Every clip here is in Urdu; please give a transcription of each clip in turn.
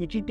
ETT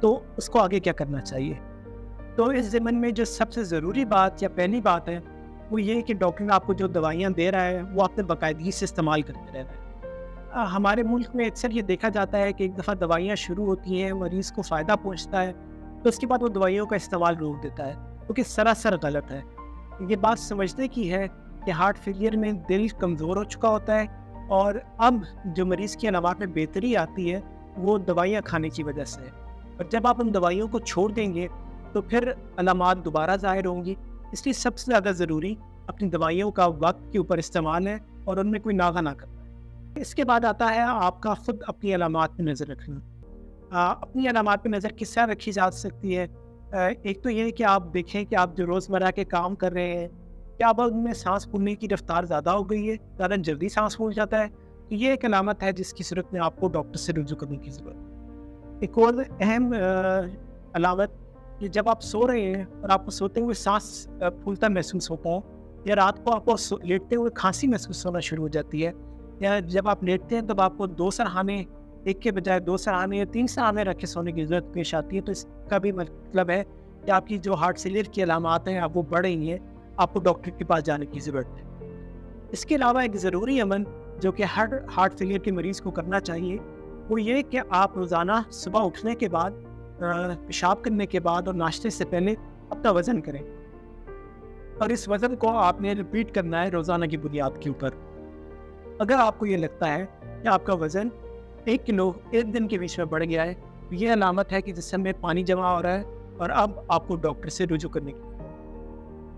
تو اس کو آگے کیا کرنا چاہیے۔ تو اس ضمن میں جو سب سے ضروری بات یا پہلی بات ہے وہ یہ کہ ڈاکٹر آپ کو جو دوائیاں دے رہا ہے وہ آپ نے باقاعدگی سے استعمال کرتے رہنا ہے۔ ہمارے ملک میں اکثر یہ دیکھا جاتا ہے کہ ایک دفعہ دوائیاں شروع ہوتی ہیں، مریض کو فائدہ پہنچتا ہے تو اس کے بعد وہ دوائیوں کا استعمال روک دیتا ہے، کیونکہ سراسر غلط ہے۔ یہ بات سمجھنے کی ہے کہ ہارٹ فیلئر میں دل کمزور ہو چکا ہوتا ہے، اور اب جو مریض کی علامات میں بہتری آتی ہے وہ دوائیاں کھانے کی وجہ سے ہے، اور جب آپ ان دوائیوں کو چھوڑ دیں گے تو پھر علامات دوبارہ ظاہر ہوں گی۔ اس لیے سب سے زیادہ ضروری اپنی دوائیوں کا وقت کے اوپر استعمال ہے اور ان میں کوئی ناغہ نہ کرنا ہے۔ اس کے بعد آتا ہے آپ کا خود اپنی علامات پہ نظر رکھنا۔ اپنی علامات پہ نظر کس طرح رکھی جا سکتی ہے؟ ایک تو یہ کہ آپ دیکھیں کہ آپ جو روزمرہ کے کام کر رہے ہیں کیا اب ان میں سانس پھولنے کی رفتار زیادہ ہو گئی ہے، زیادہ جلدی سانس پھول جاتا ہے، تو یہ ایک علامت ہے جس کی صورت میں آپ کو ڈاکٹر سے رجوع کرنے کی ضرورت ہے۔ ایک اور اہم علامت کہ جب آپ سو رہے ہیں اور آپ کو سوتے ہوئے سانس پھولتا محسوس ہوتا ہے، یا رات کو آپ کو لیٹتے ہوئے کھانسی محسوس ہونا شروع ہو جاتی ہے، یا جب آپ لیٹتے ہیں تب آپ کو 2 سرہانے ایک کے بجائے 2 سرہانے یا 3 سرہانے رکھ کے سونے کی ضرورت پیش آتی ہے، تو اس کا بھی مطلب ہے کہ آپ کی جو ہارٹ فیلئر کی علامات ہیں اب وہ بڑھ رہی ہیں، آپ کو ڈاکٹر کے پاس جانے کی ضرورت ہے۔ اس کے علاوہ ایک ضروری عمل جو کہ ہر ہارٹ فیلئر کے مریض کو کرنا چاہیے وہ یہ کہ آپ روزانہ صبح اٹھنے کے بعد، پیشاب کرنے کے بعد اور ناشتے سے پہلے اپنا وزن کریں، اور اس وزن کو آپ نے ریپیٹ کرنا ہے روزانہ کی بنیاد کے اوپر۔ اگر آپ کو یہ لگتا ہے کہ آپ کا وزن 1 کلو ایک دن کے بیچ میں بڑھ گیا ہے تو یہ علامت ہے کہ جسم میں پانی جمع ہو رہا ہے اور اب آپ کو ڈاکٹر سے رجوع کرنے کی۔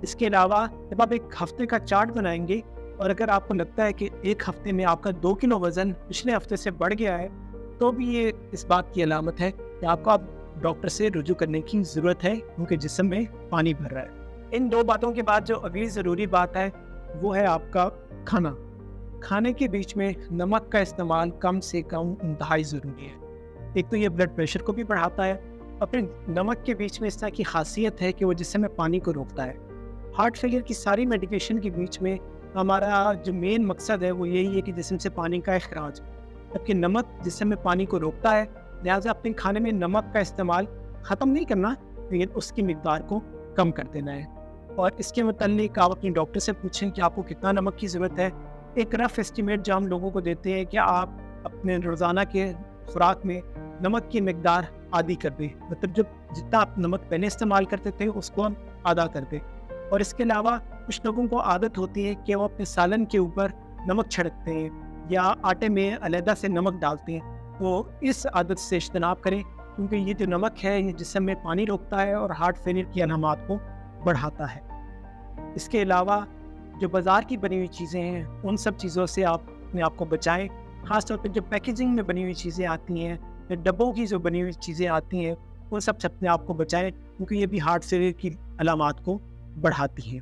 اس کے علاوہ جب آپ ایک ہفتے کا چارٹ بنائیں گے اور اگر آپ کو لگتا ہے کہ ایک ہفتے میں آپ کا 2 کلو وزن پچھلے ہفتے سے بڑھ گیا ہے تو بھی یہ اس بات کی علامت ہے کہ آپ کو اب ڈاکٹر سے رجوع کرنے کی ضرورت ہے، کیونکہ جسم میں پانی بھر رہا ہے۔ ان 2 باتوں کے بعد جو اگلی ضروری بات ہے وہ ہے آپ کا کھانا۔ کھانے کے بیچ میں نمک کا استعمال کم سے کم انتہائی ضروری ہے۔ ایک تو یہ بلڈ پریشر کو بھی بڑھاتا ہے، اور پھر نمک کے بیچ میں اس طرح کی خاصیت ہے کہ وہ جسم میں پانی کو روکتا ہے۔ ہارٹ فیلئر کی ساری میڈیکیشن کے بیچ میں ہمارا جو مین مقصد ہے وہ یہی ہے کہ جسم سے پانی کا اخراج، جبکہ نمک جسم میں پانی کو روکتا ہے، لہٰذا اپنے کھانے میں نمک کا استعمال ختم نہیں کرنا لیکن اس کی مقدار کو کم کر دینا ہے۔ اور اس کے متعلق آپ اپنے ڈاکٹر سے پوچھیں کہ آپ کو کتنا نمک کی ضرورت ہے۔ ایک رف اسٹیمیٹ جو ہم لوگوں کو دیتے ہیں کہ آپ اپنے روزانہ کے خوراک میں نمک کی مقدار آدھی کر دیں، مطلب جتنا آپ نمک پہلے استعمال کرتے تھے اس کو ہم آدھا کر دیں۔ اور اس کے علاوہ کچھ لوگوں کو عادت ہوتی ہے کہ وہ اپنے سالن کے اوپر نمک چھڑکتے ہیں یا آٹے میں علیحدہ سے نمک ڈالتے ہیں، تو اس عادت سے اجتناب کریں، کیونکہ یہ جو نمک ہے یہ جسم میں پانی روکتا ہے اور ہارٹ فیلئر کی علامات کو بڑھاتا ہے۔ اس کے علاوہ جو بازار کی بنی ہوئی چیزیں ہیں ان سب چیزوں سے آپ اپنے آپ کو بچائیں، خاص طور پہ جو پیکیجنگ میں بنی ہوئی چیزیں آتی ہیں یا ڈبوں کی جو بنی ہوئی چیزیں آتی ہیں ان سب سے اپنے آپ کو بچائیں، کیونکہ یہ بھی ہارٹ فیلئر کی علامات کو بڑھاتی ہیں۔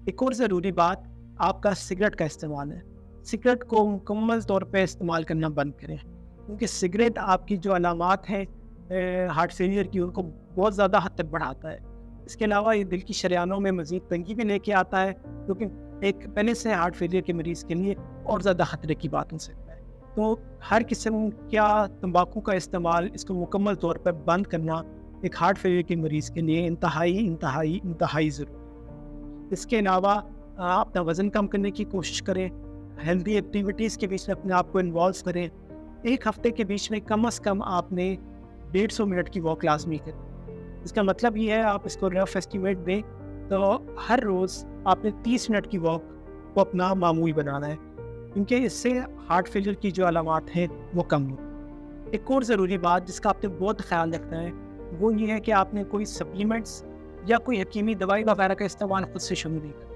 ایک اور ضروری بات آپ کا سگریٹ کا استعمال ہے۔ سگریٹ کو مکمل طور پہ استعمال کرنا بند کریں، کیونکہ سگریٹ آپ کی جو علامات ہیں ہارٹ فیلئر کی ان کو بہت زیادہ حد تک بڑھاتا ہے۔ اس کے علاوہ یہ دل کی شریانوں میں مزید تنگی بھی لے کے آتا ہے، کیونکہ ایک پہلے سے ہارٹ فیلئر کے مریض کے لیے اور زیادہ خطرے کی بات ہو سکتا ہے۔ تو ہر قسم کا تمباکو کا استعمال اس کو مکمل طور پر بند کرنا ایک ہارٹ فیلئر کے مریض کے لیے انتہائی ضروری ہے۔ اس کے علاوہ آپ اپنا وزن کم کرنے کی کوشش کریں، ہیلدی ایکٹیویٹیز کے بیچ میں اپنے آپ کو انوالو کریں۔ ایک ہفتے کے بیچ میں کم از کم آپ نے 150 منٹ کی واک لازمی کریں۔ اس کا مطلب یہ ہے آپ اس کو رف اسٹیمیٹ دیں تو ہر روز آپ نے 30 منٹ کی واک کو اپنا معمول بنانا ہے، کیونکہ اس سے ہارٹ فیلئر کی جو علامات ہیں وہ کم ہوں۔ ایک اور ضروری بات جس کا آپ نے بہت خیال رکھنا ہے وہ یہ ہے کہ آپ نے کوئی سپلیمنٹس یا کوئی حکیمی دوائی وغیرہ کا استعمال خود سے شروع نہیں کریں۔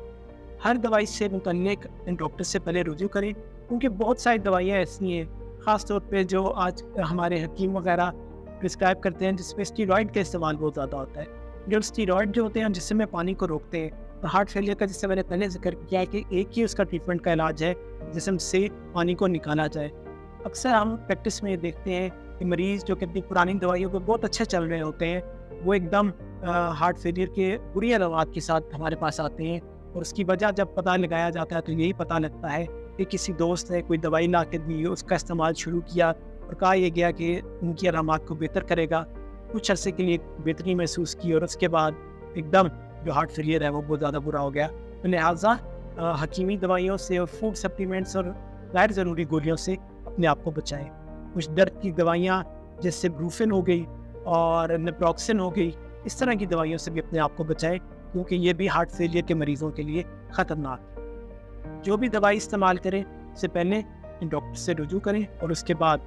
ہر دوائی سے متعلق ڈاکٹر سے پہلے رجوع کریں، کیونکہ بہت ساری دوائیاں ایسی ہیں خاص طور پہ جو آج ہمارے حکیم وغیرہ پرسکرائب کرتے ہیں جس میں اسٹیرائڈ کا استعمال بہت زیادہ ہوتا ہے۔ جو اسٹیرائڈ جو ہوتے ہیں جسم میں پانی کو روکتے ہیں، اور ہارٹ فیلئر کا جس سے میں نے پہلے ذکر کیا ہے کہ ایک ہی اس کا ٹریٹمنٹ کا علاج ہے جسم سے پانی کو نکالا جائے۔ اکثر ہم پریکٹس میں دیکھتے ہیں کہ مریض جو کہ اپنی پرانی دوائیوں پہ بہت اچھے چل رہے ہوتے ہیں وہ ایک دم ہارٹ فیلئر کے بری علامات کے ساتھ ہمارے پاس آتے ہیں، اور اس کی وجہ جب پتہ لگایا جاتا ہے تو یہی پتہ لگتا ہے کہ کسی دوست نے کوئی دوائی لا کے دی، اس کا استعمال شروع کیا اور کہا یہ گیا کہ ان کی علامات کو بہتر کرے گا. کچھ عرصے کے لیے بہتری محسوس کی اور اس کے بعد ایک دم جو ہارٹ فیلئر ہے وہ بہت زیادہ برا ہو گیا. تو لہٰذا حکیمی دوائیوں سے اور فوڈ سپلیمنٹس اور غیر ضروری گولیوں سے اپنے آپ کو بچائیں. کچھ درد کی دوائیاں جیسے بروفن ہو گئی اور نیپروکسن ہو گئی، اس طرح کی دوائیوں سے بھی اپنے آپ کو بچائیں، کیونکہ یہ بھی ہارٹ فیلئر کے مریضوں کے لیے خطرناک ہے. جو بھی دوائی استعمال کریں اس سے پہلے ڈاکٹر سے رجوع کریں اور اس کے بعد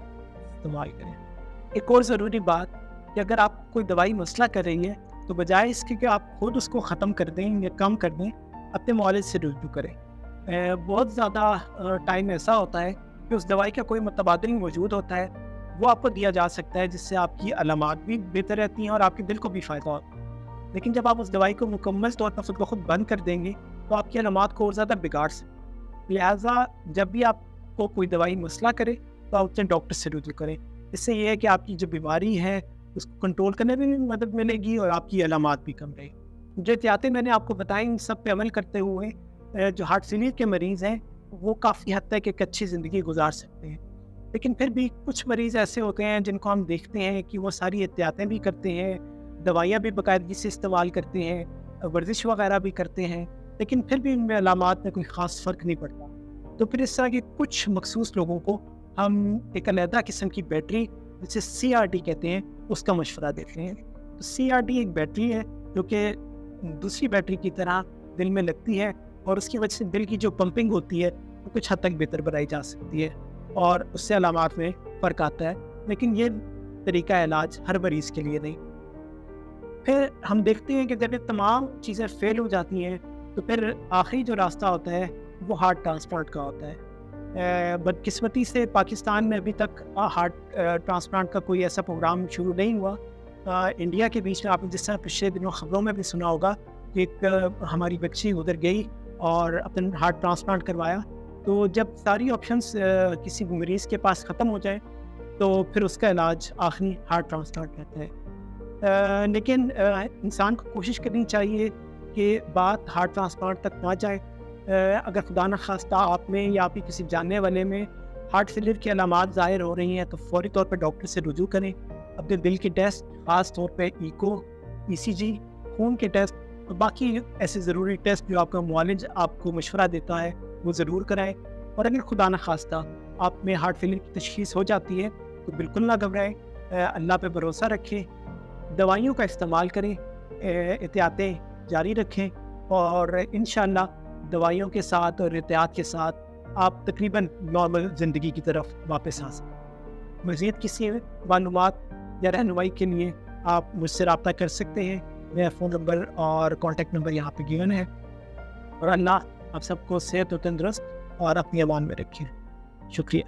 استعمال کریں. ایک اور ضروری بات کہ اگر آپ کوئی دوائی مسئلہ کر رہی ہے تو بجائے اس کے کہ آپ خود اس کو ختم کر دیں یا کم کر دیں، اپنے معالج سے رجوع کریں. بہت زیادہ ٹائم ایسا ہوتا ہے کہ اس دوائی کا کوئی متبادل موجود ہوتا ہے، وہ آپ کو دیا جا سکتا ہے جس سے آپ کی علامات بھی بہتر رہتی ہیں اور آپ کے دل کو بھی فائدہ ہوتا ہے. لیکن جب آپ اس دوائی کو مکمل طور پر خود بخود بند کر دیں گے تو آپ کی علامات کو اور زیادہ بگاڑ سکتے ہیں. لہٰذا جب بھی آپ کو کوئی دوائی مسئلہ کرے تو آپ اپنے ڈاکٹر سے رجوع کریں. اس سے یہ ہے کہ آپ کی جو بیماری ہے اس کو کنٹرول کرنے میں بھی مدد ملے گی اور آپ کی علامات بھی کم رہے گی. جو احتیاطیں میں نے آپ کو بتائیں ان سب پہ عمل کرتے ہوئے جو ہارٹ فیلئر کے مریض ہیں وہ کافی حد تک ایک اچھی زندگی گزار سکتے ہیں. لیکن پھر بھی کچھ مریض ایسے ہوتے ہیں جن کو ہم دیکھتے ہیں کہ وہ ساری احتیاطیں بھی کرتے ہیں، دوائیاں بھی باقاعدگی سے استعمال کرتے ہیں، ورزش وغیرہ بھی کرتے ہیں، لیکن پھر بھی ان میں علامات میں کوئی خاص فرق نہیں پڑتا. تو پھر اس طرح کے کچھ مخصوص لوگوں کو ہم ایک علیحدہ قسم کی بیٹری جسے CRT کہتے ہیں اس کا مشورہ دیتے ہیں. تو CRT ایک بیٹری ہے جو کہ دوسری بیٹری کی طرح دل میں لگتی ہے اور اس کی وجہ سے دل کی جو پمپنگ ہوتی ہے وہ کچھ حد تک بہتر بنائی جا سکتی ہے اور اس سے علامات میں فرق آتا ہے. لیکن یہ طریقہ علاج ہر مریض کے لیے نہیں. پھر ہم دیکھتے ہیں کہ جب یہ تمام چیزیں فیل ہو جاتی ہیں تو پھر آخری جو راستہ ہوتا ہے وہ ہارٹ ٹرانسپلانٹ کا ہوتا ہے. بدقسمتی سے پاکستان میں ابھی تک ہارٹ ٹرانسپلانٹ کا کوئی ایسا پروگرام شروع نہیں ہوا. انڈیا کے بیچ میں آپ نے جس طرح پچھلے دنوں خبروں میں بھی سنا ہوگا کہ ایک ہماری بچی ادھر گئی اور اپنا ہارٹ ٹرانسپلانٹ کروایا. تو جب ساری آپشنس کسی مریض کے پاس ختم ہو جائے تو پھر اس کا علاج آخری ہارٹ ٹرانسپلانٹ رہتا ہے. لیکن انسان کو کوشش کرنی چاہیے کہ بات ہارٹ ٹرانسپلانٹ تک نہ جائے. اگر خدا نخواستہ آپ میں یا آپ کی کسی جاننے والے میں ہارٹ فیلئر کی علامات ظاہر ہو رہی ہیں تو فوری طور پر ڈاکٹر سے رجوع کریں. اپنے دل کے ٹیسٹ، خاص طور پہ ایکو، ECG، خون کے ٹیسٹ اور باقی ایسے ضروری ٹیسٹ جو آپ کا معالج آپ کو مشورہ دیتا ہے وہ ضرور کرائیں. اور اگر خدا نخواستہ آپ میں ہارٹ فیلئر کی تشخیص ہو جاتی ہے تو بالکل نہ گھبرائیں، اللہ پہ بھروسہ رکھیں، دوائیوں کا استعمال کریں، احتیاطیں جاری رکھیں اور انشاءاللہ دوائیوں کے ساتھ اور احتیاط کے ساتھ آپ تقریباً نارمل زندگی کی طرف واپس آ سکیں. مزید کسی معلومات یا رہنمائی کے لیے آپ مجھ سے رابطہ کر سکتے ہیں. میرا فون نمبر اور کانٹیکٹ نمبر یہاں پہ گیون ہے. اور اللہ آپ سب کو صحت و تندرست اور اپنی امان میں رکھیں. شکریہ.